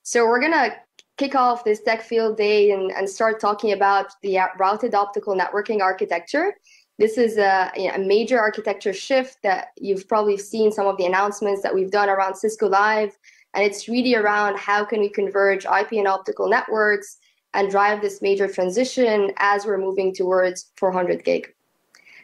So we're gonna kick off this tech field day and start talking about the routed optical networking architecture. This is a major architecture shift that you've probably seen some of the announcements that we've done around Cisco Live. And it's really around how can we converge IP and optical networks and drive this major transition as we're moving towards 400 gig.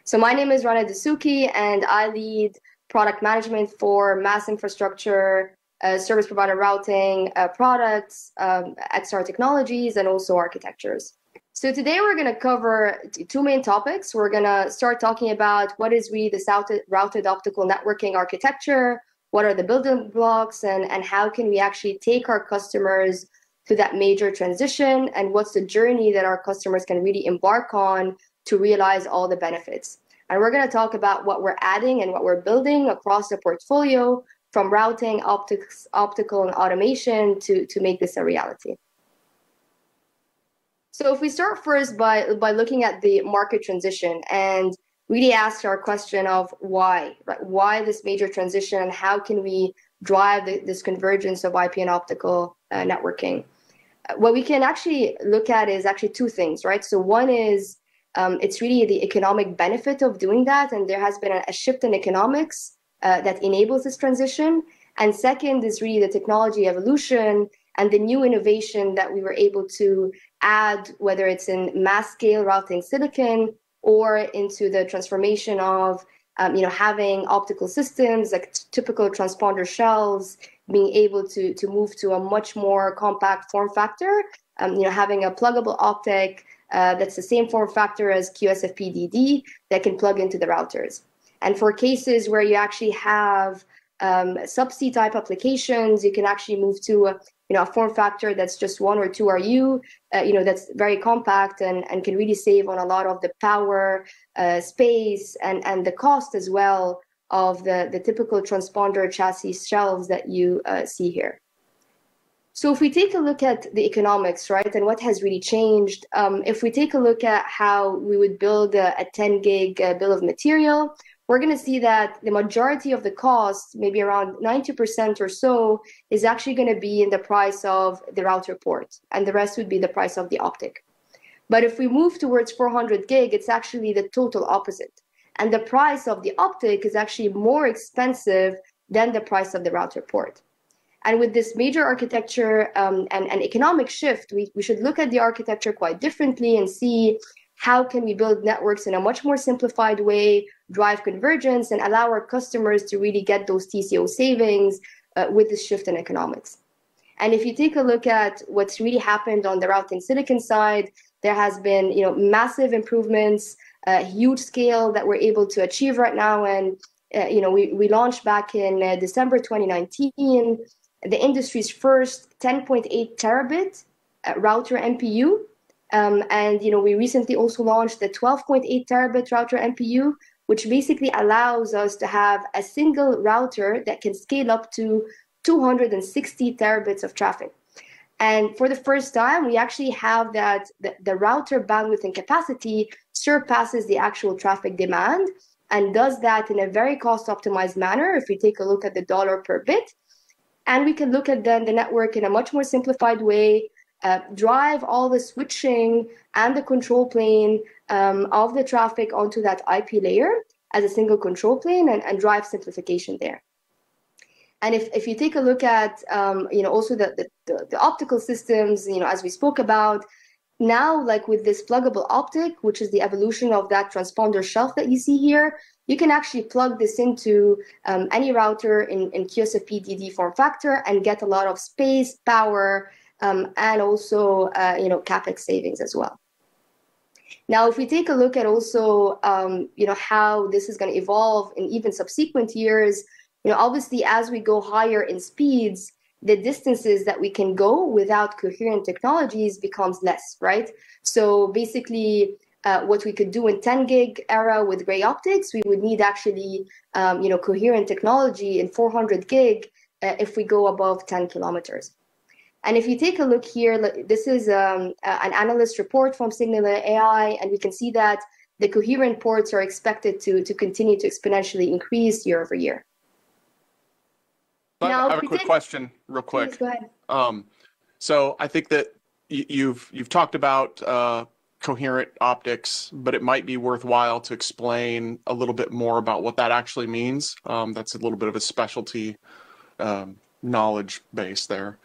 So my name is Rana Dasuki, and I lead product management for mass infrastructure, service provider routing products, XR technologies, and also architectures. So today we're going to cover two main topics. We're going to start talking about what is really this routed optical networking architecture, what are the building blocks, and how can we actually take our customers to that major transition, and what's the journey that our customers can really embark on to realize all the benefits. And we're going to talk about what we're adding and what we're building across the portfolio, from routing, optics, optical, and automation to make this a reality. So if we start first by looking at the market transition and really ask our question of why, right? Why this major transition, and how can we drive this convergence of IP and optical networking? What we can actually look at is actually two things, right? So one is it's really the economic benefit of doing that, and there has been a shift in economics that enables this transition. And second is really the technology evolution and the new innovation that we were able to add, whether it's in mass scale routing silicon or into the transformation of having optical systems like typical transponder shells, being able to move to a much more compact form factor, having a pluggable optic that's the same form factor as QSFP-DD that can plug into the routers. And for cases where you actually have subsea type applications, you can actually move to a form factor that's just 1 or 2 RU, that's very compact and can really save on a lot of the power, space, and the cost as well of the typical transponder chassis shelves that you see here. So if we take a look at the economics, right, and what has really changed, if we take a look at how we would build a 10 gig bill of material, we're going to see that the majority of the cost, maybe around 90% or so, is actually going to be in the price of the router port, and the rest would be the price of the optic. But if we move towards 400 gig, it's actually the total opposite. And the price of the optic is actually more expensive than the price of the router port. And with this major architecture and economic shift, we should look at the architecture quite differently and see how can we build networks in a much more simplified way, drive convergence, and allow our customers to really get those TCO savings with this shift in economics. And if you take a look at what's really happened on the routing silicon side, there has been massive improvements, huge scale that we're able to achieve right now. And we launched back in December 2019 the industry's first 10.8 terabit router MPU. And we recently also launched the 12.8 terabit router MPU, which basically allows us to have a single router that can scale up to 260 terabits of traffic. And for the first time, we actually have that the router bandwidth and capacity surpasses the actual traffic demand, and does that in a very cost optimized manner if we take a look at the dollar per bit. And we can look at then the network in a much more simplified way, drive all the switching and the control plane of the traffic onto that IP layer as a single control plane, and drive simplification there. And if you take a look at also the optical systems, as we spoke about, now like with this pluggable optic, which is the evolution of that transponder shelf that you see here, you can actually plug this into any router in QSFP-DD form factor and get a lot of space, power, and also CapEx savings as well. Now, if we take a look at also how this is going to evolve in even subsequent years, obviously as we go higher in speeds, the distances that we can go without coherent technologies becomes less, right? So basically, what we could do in 10 gig era with gray optics, we would need actually, coherent technology in 400 gig if we go above 10 kilometers. And if you take a look here, this is an analyst report from Signal AI, and we can see that the coherent ports are expected to continue to exponentially increase year over year. So now, I have a quick question, real quick. Please, go ahead. So I think that you've talked about coherent optics, but it might be worthwhile to explain a little bit more about what that actually means. That's a little bit of a specialty knowledge base there.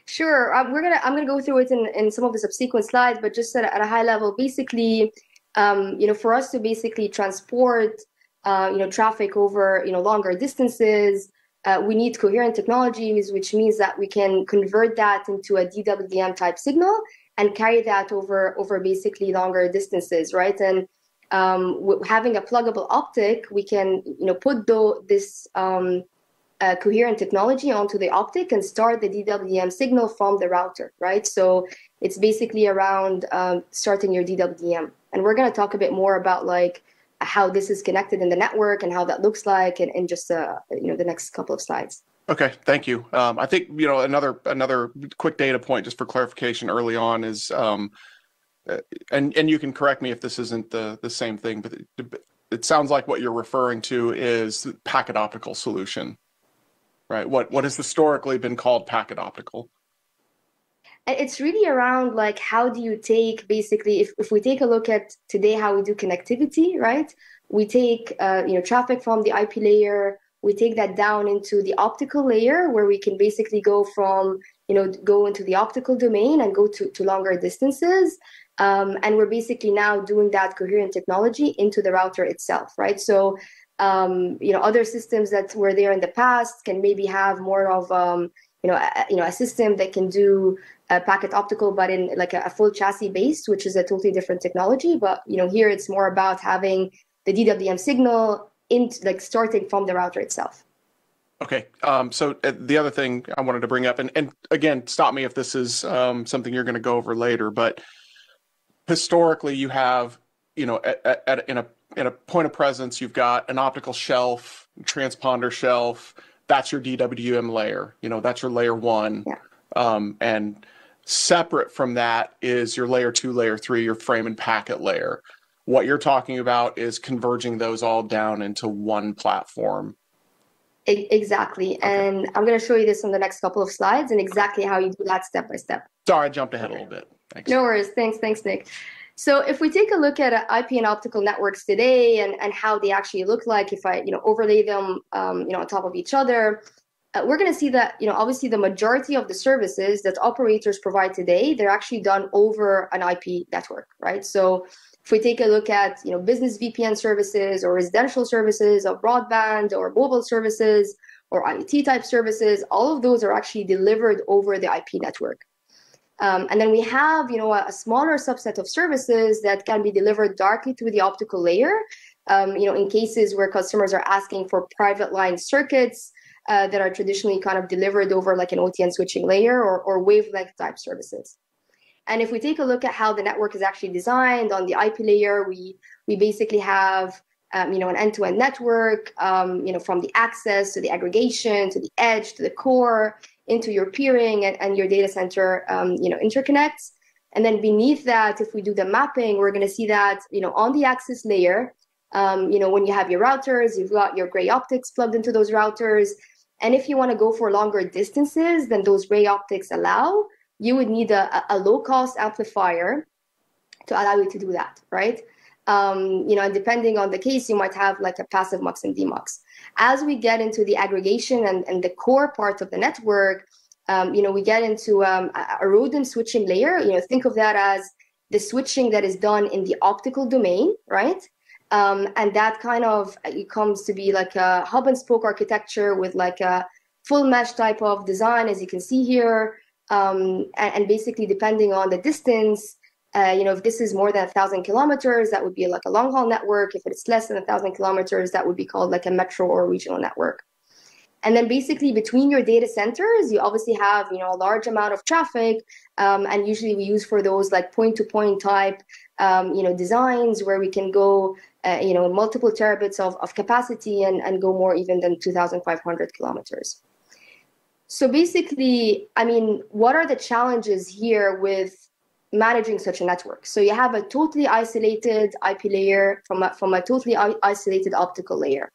Sure. I'm gonna go through it in some of the subsequent slides, but just at a high level, basically, for us to basically transport, traffic over, longer distances, we need coherent technologies, which means that we can convert that into a DWDM type signal and carry that over basically longer distances, right? And having a pluggable optic, we can, put this coherent technology onto the optic and start the DWDM signal from the router, right? So it's basically around starting your DWDM. And we're going to talk a bit more about like how this is connected in the network and how that looks like in just the next couple of slides. Okay, thank you. I think another quick data point just for clarification early on is, and you can correct me if this isn't the same thing, but it sounds like what you're referring to is packet optical solution. Right. What has historically been called packet optical? It's really around like how do you take basically if we take a look at today how we do connectivity, right? We take traffic from the IP layer, we take that down into the optical layer where we can basically go from go into the optical domain and go to longer distances. And we're basically now doing that coherent technology into the router itself, right? So other systems that were there in the past can maybe have more of a system that can do packet optical, but in like a full chassis based, which is a totally different technology. But here it's more about having the DWDM signal like starting from the router itself. Okay. So the other thing I wanted to bring up, and again, stop me if this is something you're going to go over later, but historically you have in a point of presence, you've got an optical shelf, transponder shelf. That's your DWDM layer. That's your layer one. Yeah. And separate from that is your layer 2, layer 3, your frame and packet layer. What you're talking about is converging those all down into one platform. Exactly. Okay. And I'm going to show you this on the next couple of slides and exactly how you do that step by step. Sorry, I jumped ahead a little bit. Thanks. No worries. Thanks, Nick. So if we take a look at IP and optical networks today and how they actually look like, if I overlay them on top of each other, we're going to see that obviously the majority of the services that operators provide today, they're actually done over an IP network, right? So if we take a look at business VPN services or residential services or broadband or mobile services or IoT type services, all of those are actually delivered over the IP network. And then we have, a smaller subset of services that can be delivered directly through the optical layer, in cases where customers are asking for private line circuits that are traditionally kind of delivered over like an OTN switching layer or wavelength type services. And if we take a look at how the network is actually designed on the IP layer, we basically have, an end-to-end network, from the access to the aggregation, to the edge, to the core, into your peering and your data center, interconnects. And then beneath that, if we do the mapping, we're going to see that, on the access layer, when you have your routers, you've got your gray optics plugged into those routers. And if you want to go for longer distances than those gray optics allow, you would need a low-cost amplifier to allow you to do that, right? And depending on the case, you might have like a passive MUX and DMUX. As we get into the aggregation and the core part of the network, we get into a ROADM switching layer. Think of that as the switching that is done in the optical domain, right? And that kind of it comes to be like a hub and spoke architecture with like a full mesh type of design, as you can see here. And basically, depending on the distance, if this is more than 1,000 kilometers, that would be like a long haul network. If it's less than 1,000 kilometers, that would be called like a metro or regional network. And then basically between your data centers, you obviously have, a large amount of traffic. And usually we use for those like point-to-point type, designs where we can go, multiple terabits of capacity and go more even than 2,500 kilometers. So basically, what are the challenges here with managing such a network? So you have a totally isolated IP layer from a totally isolated optical layer.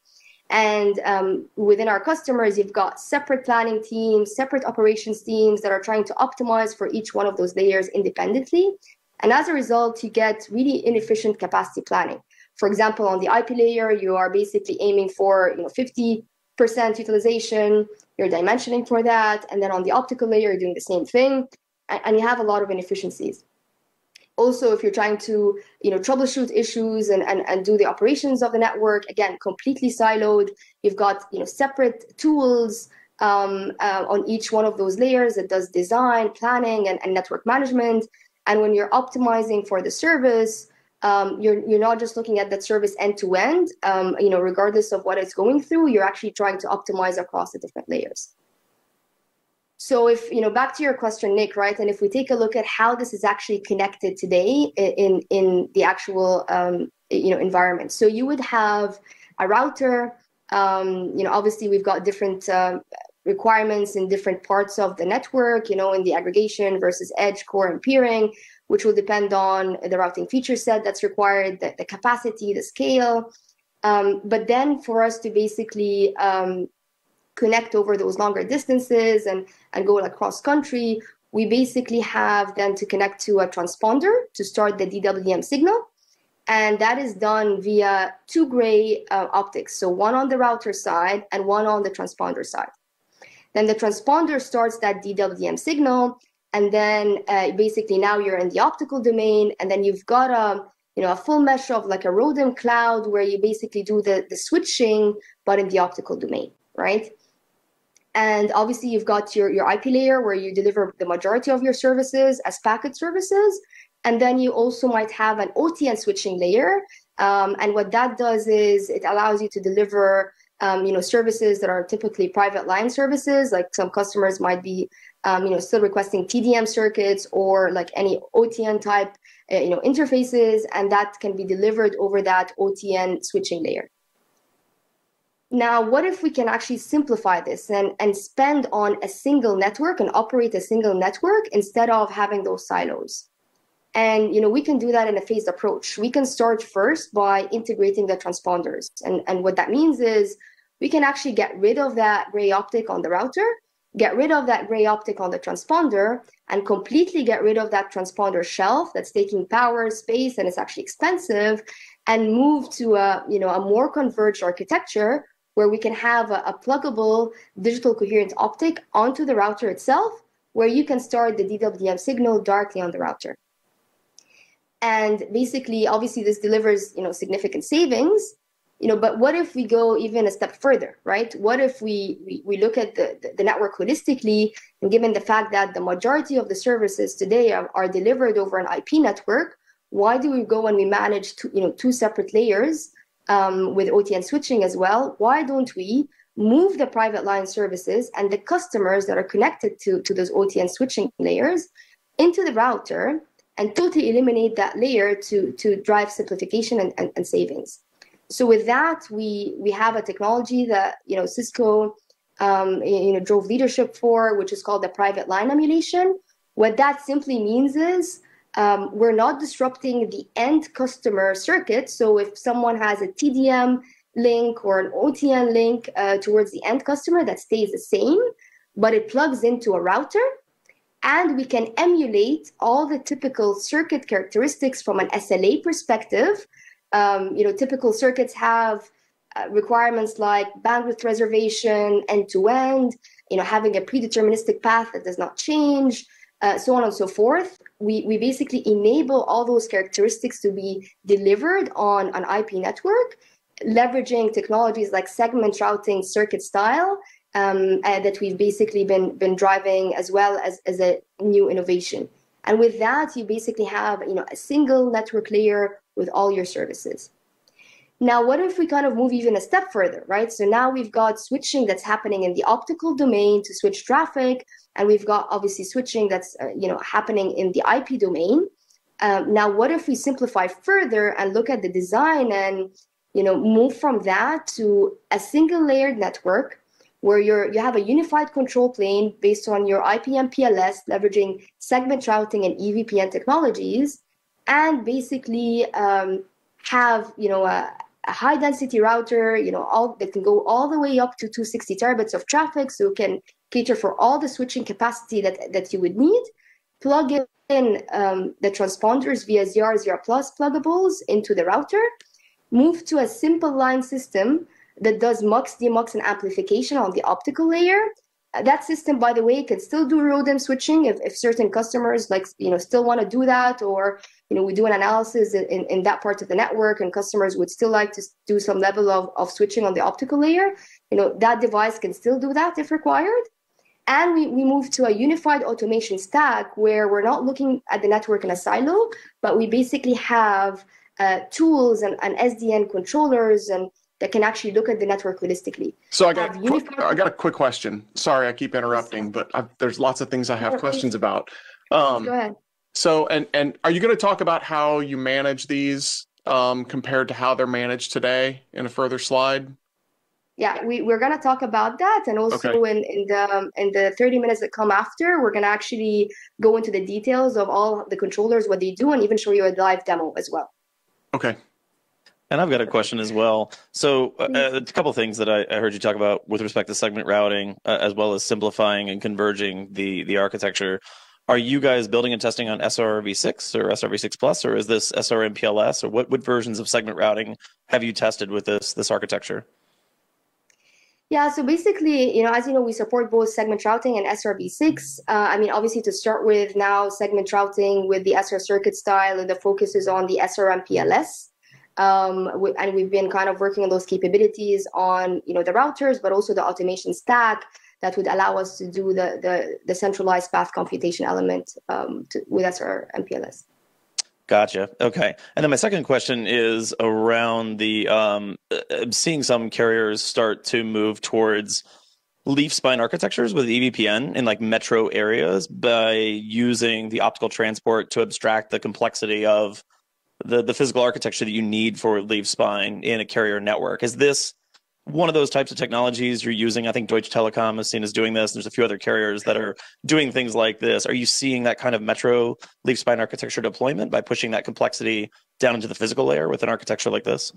And within our customers, you've got separate planning teams, separate operations teams that are trying to optimize for each one of those layers independently. And as a result, you get really inefficient capacity planning. For example, on the IP layer, you are basically aiming for 50% utilization, you're dimensioning for that. And then on the optical layer, you're doing the same thing. And you have a lot of inefficiencies. Also, if you're trying to troubleshoot issues and do the operations of the network, again, completely siloed. You've got separate tools on each one of those layers that does design, planning, and network management. And when you're optimizing for the service, you're not just looking at that service end to end. Regardless of what it's going through, you're actually trying to optimize across the different layers. So if, back to your question, Nick, right? And if we take a look at how this is actually connected today in the actual, environment. So you would have a router, obviously we've got different requirements in different parts of the network, in the aggregation versus edge, core, and peering, which will depend on the routing feature set that's required, the capacity, the scale. But then for us to basically connect over those longer distances and go cross country, we basically have then to connect to a transponder to start the DWDM signal. And that is done via two gray optics. So one on the router side and one on the transponder side. Then the transponder starts that DWDM signal. And then basically now you're in the optical domain. And then you've got a full mesh of like a ROADM cloud where you basically do the switching, but in the optical domain, right? And obviously you've got your IP layer where you deliver the majority of your services as packet services. And then you also might have an OTN switching layer. And what that does is it allows you to deliver services that are typically private line services. Like some customers might be still requesting TDM circuits or like any OTN type interfaces, and that can be delivered over that OTN switching layer. Now, what if we can actually simplify this and spend on a single network and operate a single network instead of having those silos? And we can do that in a phased approach. We can start first by integrating the transponders. And what that means is we can actually get rid of that gray optic on the router, get rid of that gray optic on the transponder, and completely get rid of that transponder shelf that's taking power, space, and it's actually expensive, and move to a more converged architecture where we can have a pluggable digital coherent optic onto the router itself, where you can start the DWDM signal directly on the router. And basically, obviously, this delivers significant savings. But what if we go even a step further, right? What if we look at the network holistically, and given the fact that the majority of the services today are delivered over an IP network, why do we go and we manage two separate layers with OTN switching as well? Why don't we move the private line services and the customers that are connected to those OTN switching layers into the router and totally eliminate that layer to drive simplification and savings? So with that, we have a technology that Cisco drove leadership for, which is called the private line emulation. What that simply means is we're not disrupting the end customer circuit. So if someone has a TDM link or an OTN link towards the end customer, that stays the same, but it plugs into a router. And we can emulate all the typical circuit characteristics from an SLA perspective. Typical circuits have requirements like bandwidth reservation, end-to-end, having a predeterministic path that does not change, so on and so forth. We basically enable all those characteristics to be delivered on an IP network, leveraging technologies like segment routing circuit style that we've basically been driving as well as a new innovation. And with that, you basically have a single network layer with all your services. Now, what if we kind of move even a step further, right? So now we've got switching that's happening in the optical domain to switch traffic, and we've got obviously switching that's happening in the IP domain. Now, what if we simplify further and look at the design and move from that to a single layered network where you have a unified control plane based on your IP MPLS, leveraging segment routing and EVPN technologies, and basically have a high density router, all that can go all the way up to 260 terabits of traffic, so it can cater for all the switching capacity that you would need. Plug in the transponders via ZR, ZR Plus pluggables into the router. Move to a simple line system that does mux, demux, and amplification on the optical layer. That system, by the way, can still do ROADM switching if certain customers still want to do that, or we do an analysis in that part of the network and customers would still like to do some level of switching on the optical layer. That device can still do that if required. And we move to a unified automation stack where we're not looking at the network in a silo, but we basically have tools and SDN controllers and that can actually look at the network holistically. So I got a quick question. Sorry, I keep interrupting, but there's lots of things I have questions about. Go ahead. So, and are you going to talk about how you manage these compared to how they're managed today in a further slide? Yeah, we're going to talk about that, and also in the 30 minutes that come after, we're going to actually go into the details of all the controllers, what they do, and even show you a live demo as well. Okay. And I've got a question as well. So a couple of things that I heard you talk about with respect to segment routing, as well as simplifying and converging the architecture. Are you guys building and testing on SRv6 or SRv6 Plus, or is this SRMPLS, or what versions of segment routing have you tested with this architecture? Yeah, so basically, as you know, we support both segment routing and SRv6. I mean, obviously, to start with now, segment routing with the SR circuit style, and the focus is on the SRMPLS. And we've been kind of working on those capabilities on, the routers, but also the automation stack that would allow us to do the centralized path computation element with SRMPLS. Gotcha. Okay. And then my second question is around the seeing some carriers start to move towards leaf spine architectures with EVPN in like metro areas by using the optical transport to abstract the complexity of the physical architecture that you need for leaf spine in a carrier network. Is this one of those types of technologies you're using? I think Deutsche Telekom is seen as doing this. There's a few other carriers that are doing things like this. Are you seeing that kind of metro leaf spine architecture deployment by pushing that complexity down into the physical layer with an architecture like this?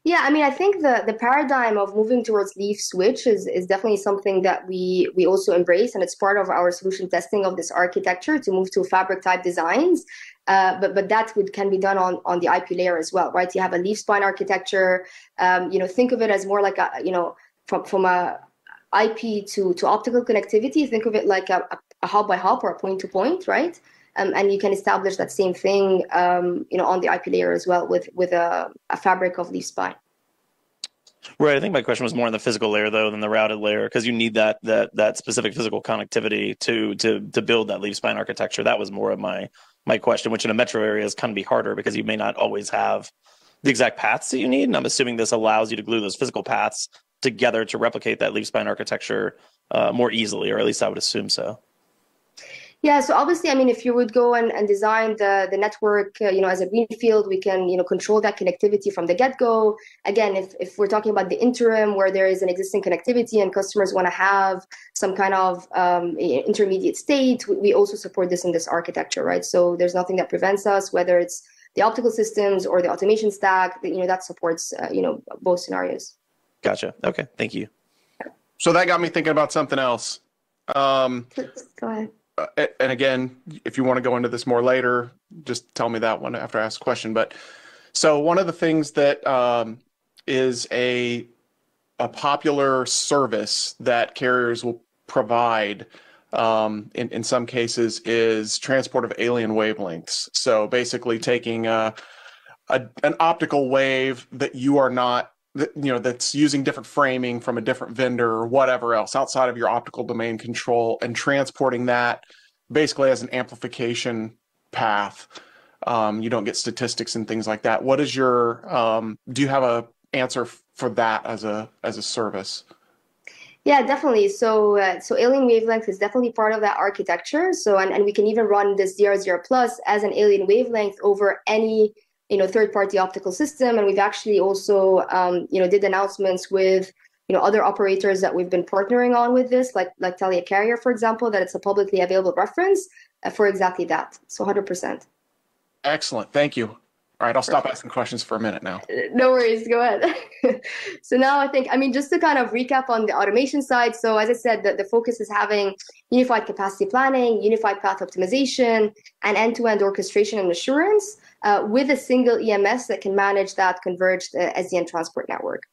Yeah, I mean, I think the paradigm of moving towards leaf switch is definitely something that we also embrace, and it's part of our solution testing of this architecture to move to fabric type designs. But that can be done on the IP layer as well, right? You have a leaf spine architecture. Think of it as more like from a IP to optical connectivity. Think of it like a hop by hop or a point to point, right? And you can establish that same thing, on the IP layer as well with a fabric of leaf spine. Right. I think my question was more on the physical layer though than the routed layer, because you need that specific physical connectivity to build that leaf spine architecture. That was more of my question, which in a metro area is kind of be harder because you may not always have the exact paths that you need. And I'm assuming this allows you to glue those physical paths together to replicate that leaf spine architecture more easily, or at least I would assume so. Yeah, so obviously, I mean, if you would go and design the network, as a greenfield, we can, control that connectivity from the get-go. Again, if we're talking about the interim where there is an existing connectivity and customers want to have some kind of intermediate state, we also support this in this architecture, right? So there's nothing that prevents us, whether it's the optical systems or the automation stack, that supports, both scenarios. Gotcha. Okay, thank you. So that got me thinking about something else. Go ahead. And again, if you want to go into this more later, just tell me that one after I ask a question. But so one of the things that is a popular service that carriers will provide in some cases is transport of alien wavelengths. So basically taking an optical wave that you are not, that's using different framing from a different vendor or whatever else outside of your optical domain control, and transporting that basically as an amplification path. You don't get statistics and things like that. What is your, do you have a answer for that as a service? Yeah, definitely. So alien wavelength is definitely part of that architecture. So, and we can even run this ZR Plus as an alien wavelength over any third-party optical system. And we've actually also, did announcements with, other operators that we've been partnering on with this, like Telia Carrier, for example, that it's a publicly available reference for exactly that. So 100%. Excellent. Thank you. All right, I'll stop asking questions for a minute now. No worries, go ahead. So now just to kind of recap on the automation side. So as I said, the focus is having unified capacity planning, unified path optimization, and end-to-end orchestration and assurance with a single EMS that can manage that converged SDN transport network.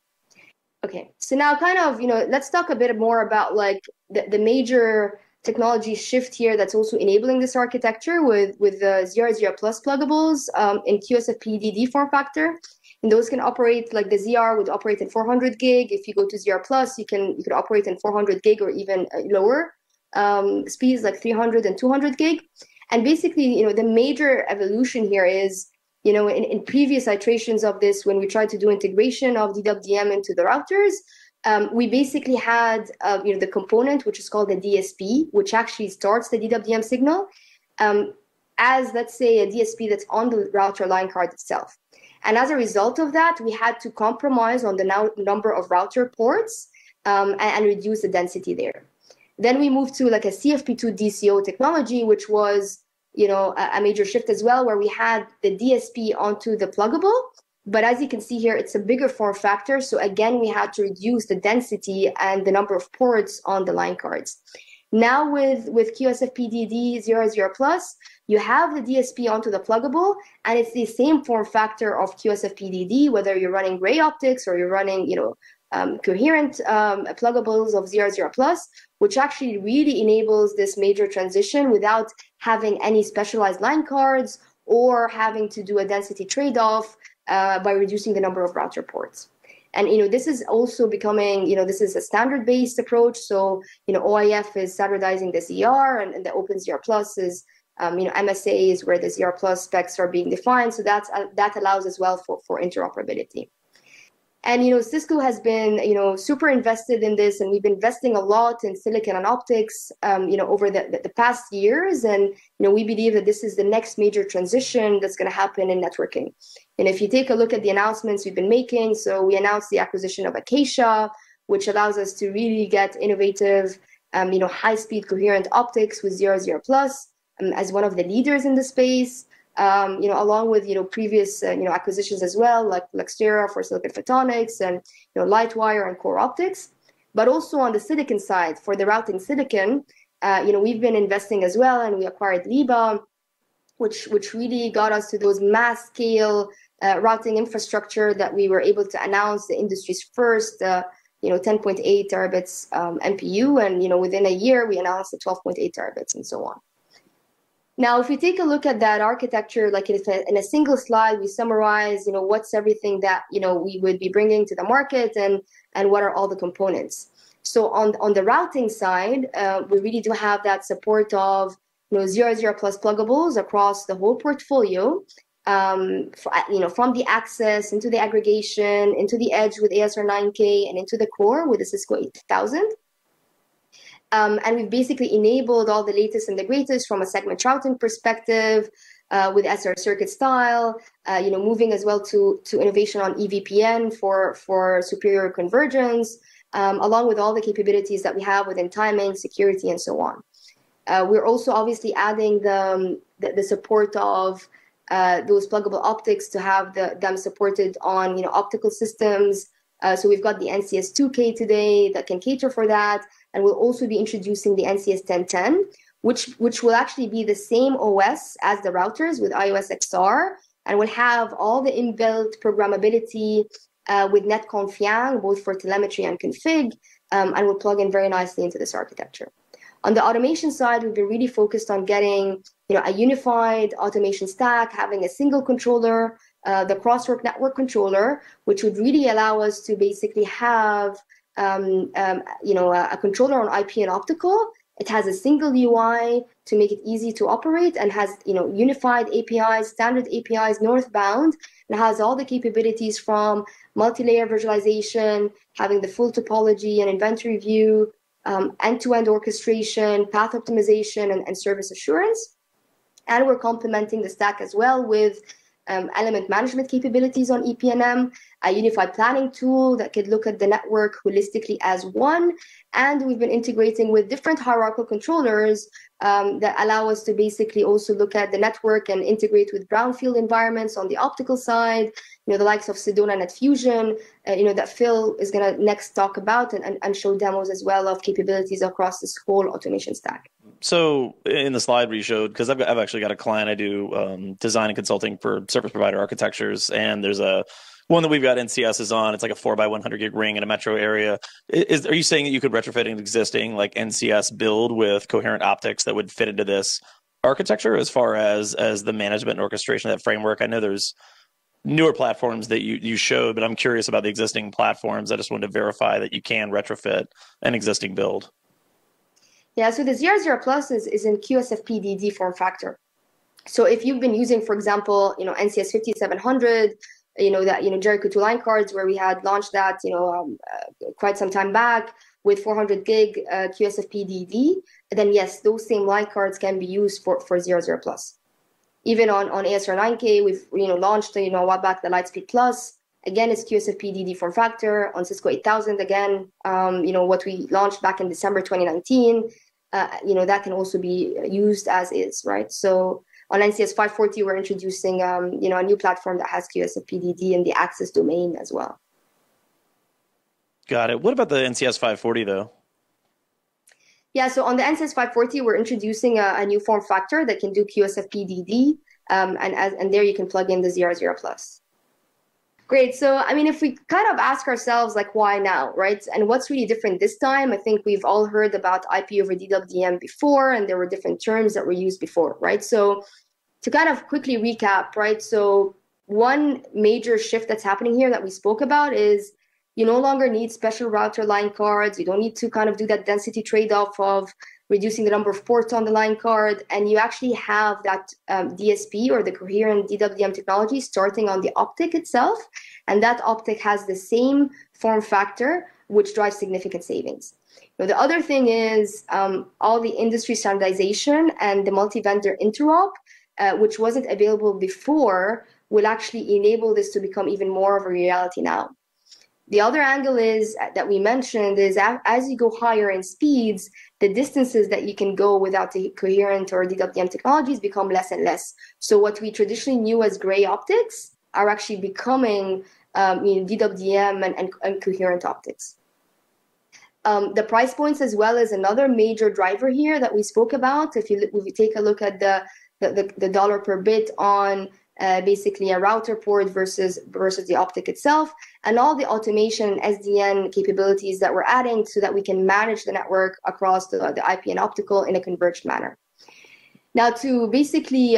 Okay, so now let's talk a bit more about like the major technology shift here that's also enabling this architecture with the ZR Plus pluggables in QSFP-DD form factor. And those can operate, like the ZR would operate in 400 gig. If you go to ZR Plus, you could operate in 400 gig or even lower speeds like 300 and 200 gig. And basically, the major evolution here is, in previous iterations of this, when we tried to do integration of DWDM into the routers, we basically had the component, which is called the DSP, which actually starts the DWDM signal as, let's say, a DSP that's on the router line card itself. And as a result of that, we had to compromise on the number of router ports and reduce the density there. Then we moved to like a CFP2 DCO technology, which was a major shift as well, where we had the DSP onto the pluggable. But as you can see here, it's a bigger form factor. So again, we had to reduce the density and the number of ports on the line cards. Now with QSFP-DD 00 Plus, you have the DSP onto the pluggable, and it's the same form factor of QSFP-DD, whether you're running gray optics or you're running, coherent pluggables of 00 Plus, which actually really enables this major transition without having any specialized line cards or having to do a density trade-off by reducing the number of router ports. And, this is also becoming, this is a standard-based approach. So, OIF is standardizing the ZR, and the Open ZR Plus is, MSAs where the ZR Plus specs are being defined. So that allows as well for interoperability. And, Cisco has been, super invested in this, and we've been investing a lot in silicon and optics, over the past years. And, we believe that this is the next major transition that's going to happen in networking. And if you take a look at the announcements we've been making, so we announced the acquisition of Acacia, which allows us to really get innovative, high-speed coherent optics with 00 Plus as one of the leaders in the space. Along with, previous, acquisitions as well, like Luxtera for silicon photonics and, Lightwire and core optics. But also on the silicon side, for the routing silicon, we've been investing as well, and we acquired Liba, which really got us to those mass scale routing infrastructure that we were able to announce the industry's first, 10.8 terabits MPU. And, within a year, we announced the 12.8 terabits and so on. Now, if we take a look at that architecture, like in a single slide, we summarize, what's everything that, we would be bringing to the market and what are all the components. So on the routing side, we really do have that support of, 00 Plus pluggables across the whole portfolio, from the access into the aggregation, into the edge with ASR9K, and into the core with the Cisco 8000. And we've basically enabled all the latest and the greatest from a segment routing perspective with SR circuit style, moving as well to innovation on EVPN for superior convergence, along with all the capabilities that we have within timing, security, and so on. We're also obviously adding the support of those pluggable optics to have them supported on optical systems. So we've got the NCS2K today that can cater for that. And we'll also be introducing the NCS 1010, which will actually be the same OS as the routers with iOS XR, and will have all the inbuilt programmability with NetConf both for telemetry and config, and will plug in very nicely into this architecture. On the automation side, we've been really focused on getting a unified automation stack, having a single controller, the Crosswork network controller, which would really allow us to basically have a controller on IP and optical. It has a single UI to make it easy to operate, and has unified APIs, standard APIs, northbound, and has all the capabilities from multi-layer visualization, having the full topology and inventory view, end-to-end orchestration, path optimization, and service assurance. And we're complementing the stack as well with element management capabilities on EPNM, a unified planning tool that could look at the network holistically as one. And we've been integrating with different hierarchical controllers that allow us to basically also look at the network and integrate with brownfield environments on the optical side, the likes of Sedona NetFusion, that Phil is going to next talk about and show demos as well of capabilities across this whole automation stack. So in the slide where you showed, because I've actually got a client, I do design and consulting for service provider architectures, and there's one that we've got NCSs on. It's like a 4x100 gig ring in a metro area. Are you saying that you could retrofit an existing like NCS build with coherent optics that would fit into this architecture as far as the management and orchestration of that framework? I know there's newer platforms that you showed, but I'm curious about the existing platforms. I just wanted to verify that you can retrofit an existing build. Yeah, so the ZR0 Plus is in QSFP-DD form factor. So if you've been using, for example, NCS 5700, Jericho 2 line cards where we had launched that, quite some time back with 400 gig QSFP-DD, then yes, those same line cards can be used for ZR0 Plus. Even on ASR 9K, we've launched a while back the Lightspeed Plus. Again, it's QSFP-DD form factor. On Cisco 8000, again, what we launched back in December 2019. That can also be used as is, right? So on NCS 540, we're introducing, a new platform that has QSFP-DD in the access domain as well. Got it. What about the NCS 540 though? Yeah, so on the NCS 540, we're introducing a new form factor that can do QSFP-DD, and there you can plug in the ZR0 Plus. Great. So, if we kind of ask ourselves, like, why now, right? And what's really different this time? I think we've all heard about IP over DWDM before, and there were different terms that were used before, right? So to kind of quickly recap, right? So one major shift that's happening here that we spoke about is you no longer need special router line cards. You don't need to kind of do that density trade-off of reducing the number of ports on the line card, and you actually have that DSP or the coherent DWDM technology starting on the optic itself, and that optic has the same form factor, which drives significant savings. Now, the other thing is all the industry standardization and the multi-vendor interop, which wasn't available before, will actually enable this to become even more of a reality now. The other angle is that we mentioned is as you go higher in speeds, the distances that you can go without the coherent or DWDM technologies become less and less. So what we traditionally knew as gray optics are actually becoming DWDM and coherent optics. The price points as well is another major driver here that we spoke about. If you take a look at the dollar per bit on basically a router port versus the optic itself, and all the automation SDN capabilities that we're adding so that we can manage the network across the IP and optical in a converged manner. Now, to basically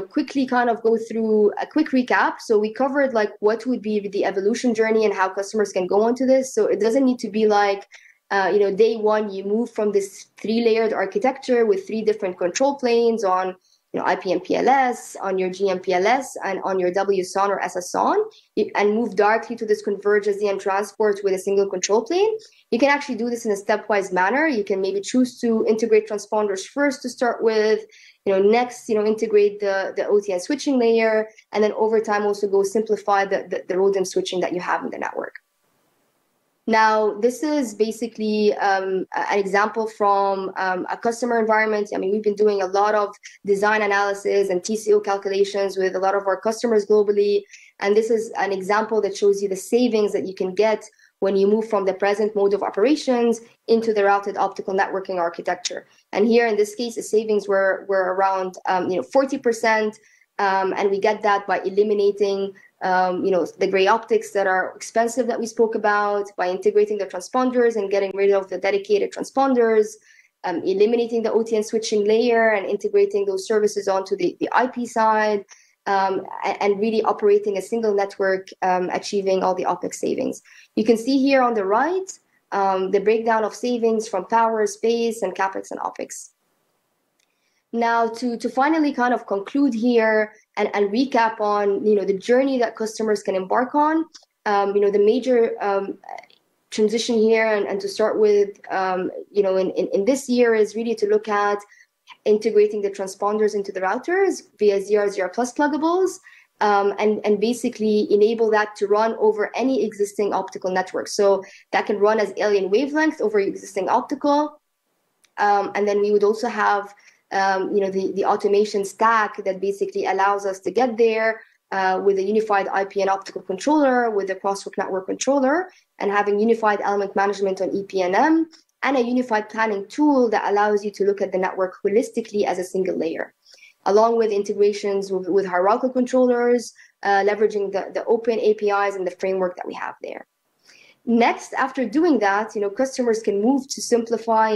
quickly kind of go through a quick recap. So we covered like what would be the evolution journey and how customers can go onto this. So it doesn't need to be like day one you move from this 3-layered architecture with 3 different control planes on IP/MPLS, on your GMPLS, and on your WSON or SSON, and move directly to this converged SDN transport with a single control plane. You can actually do this in a stepwise manner. You can maybe choose to integrate transponders first to start with, next, integrate the OTN switching layer, and then over time also go simplify the ROADM switching that you have in the network. Now, this is basically an example from a customer environment. We've been doing a lot of design analysis and TCO calculations with a lot of our customers globally. And this is an example that shows you the savings that you can get when you move from the present mode of operations into the routed optical networking architecture. And here, in this case, the savings were around 40%. And we get that by eliminating the gray optics that are expensive that we spoke about, by integrating the transponders and getting rid of the dedicated transponders, eliminating the OTN switching layer and integrating those services onto the IP side, and really operating a single network, achieving all the OpEx savings. You can see here on the right the breakdown of savings from power, space, and CapEx and OpEx. Now, to finally kind of conclude here and recap on the journey that customers can embark on, the major transition here and to start with, in this year is really to look at integrating the transponders into the routers via ZR0 Plus pluggables, and basically enable that to run over any existing optical network. So that can run as alien wavelength over existing optical. And then we would also have the automation stack that basically allows us to get there with a unified IP and optical controller, with a crosswalk network controller, and having unified element management on EPNM, and a unified planning tool that allows you to look at the network holistically as a single layer, along with integrations with hierarchical controllers, leveraging the open APIs and the framework that we have there. Next, after doing that, customers can move to simplify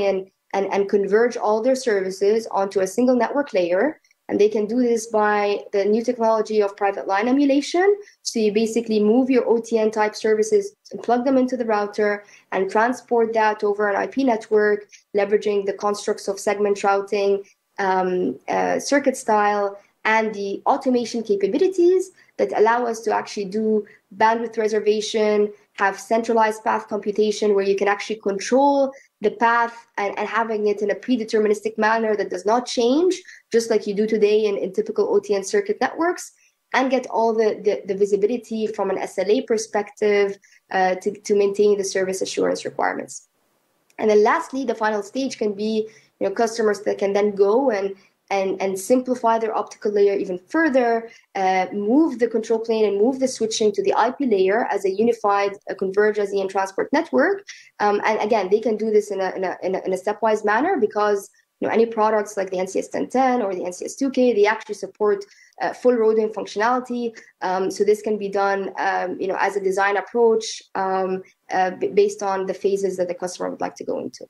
and converge all their services onto a single network layer. And they can do this by the new technology of private line emulation. So you basically move your OTN type services and plug them into the router and transport that over an IP network, leveraging the constructs of segment routing, circuit style, and the automation capabilities that allow us to actually do bandwidth reservation, have centralized path computation where you can actually control the path and having it in a predeterministic manner that does not change, just like you do today in typical OTN circuit networks, and get all the visibility from an SLA perspective to maintain the service assurance requirements. And then lastly, the final stage can be customers that can then go and simplify their optical layer even further, move the control plane and move the switching to the IP layer as a unified converged SDN transport network. And again, they can do this in a stepwise manner because any products like the NCS 1010 or the NCS 2K, they actually support full ROADM functionality. So this can be done, as a design approach based on the phases that the customer would like to go into.